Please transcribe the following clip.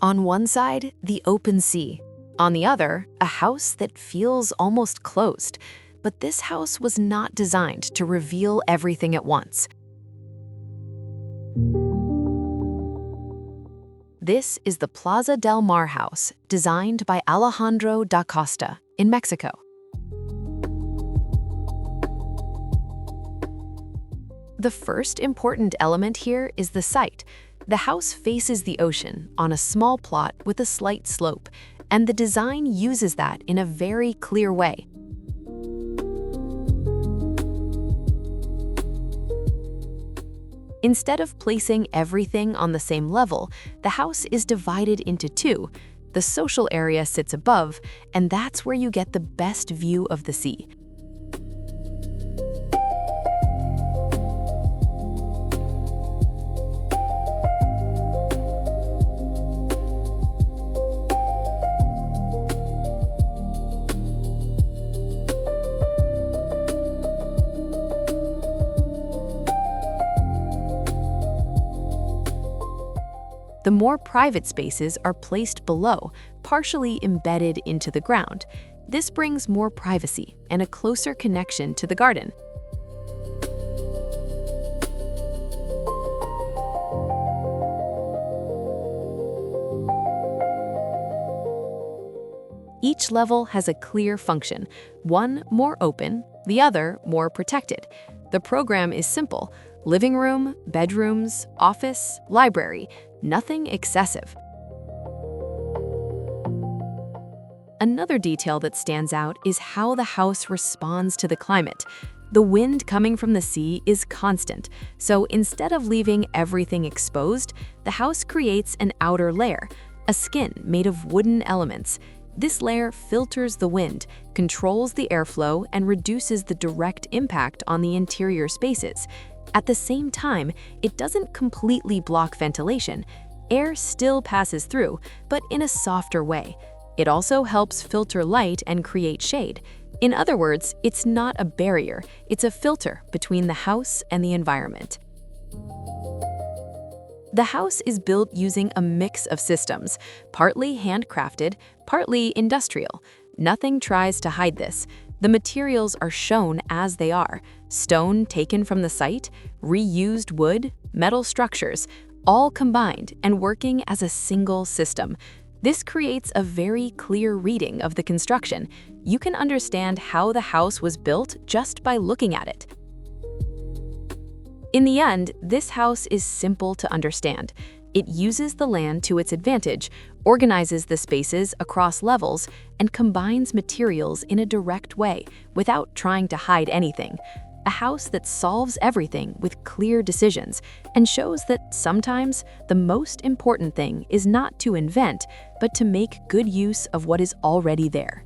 On one side, the open sea. On the other, a house that feels almost closed. But this house was not designed to reveal everything at once. This is the Plaza del Mar House, designed by Alejandro da Costa in Mexico. The first important element here is the site. The house faces the ocean on a small plot with a slight slope, and the design uses that in a very clear way. Instead of placing everything on the same level, the house is divided into two. The social area sits above, and that's where you get the best view of the sea. The more private spaces are placed below, partially embedded into the ground. This brings more privacy and a closer connection to the garden. Each level has a clear function, one more open, the other more protected. The program is simple: living room, bedrooms, office, library, nothing excessive. Another detail that stands out is how the house responds to the climate. The wind coming from the sea is constant, so instead of leaving everything exposed, the house creates an outer layer, a skin made of wooden elements. This layer filters the wind, controls the airflow, and reduces the direct impact on the interior spaces. At the same time, it doesn't completely block ventilation. Air still passes through, but in a softer way. It also helps filter light and create shade. In other words, it's not a barrier, it's a filter between the house and the environment. The house is built using a mix of systems, partly handcrafted, partly industrial. Nothing tries to hide this. The materials are shown as they are: stone taken from the site, reused wood, metal structures, all combined and working as a single system. This creates a very clear reading of the construction. You can understand how the house was built just by looking at it. In the end, this house is simple to understand. It uses the land to its advantage, organizes the spaces across levels, and combines materials in a direct way without trying to hide anything. A house that solves everything with clear decisions and shows that sometimes the most important thing is not to invent, but to make good use of what is already there.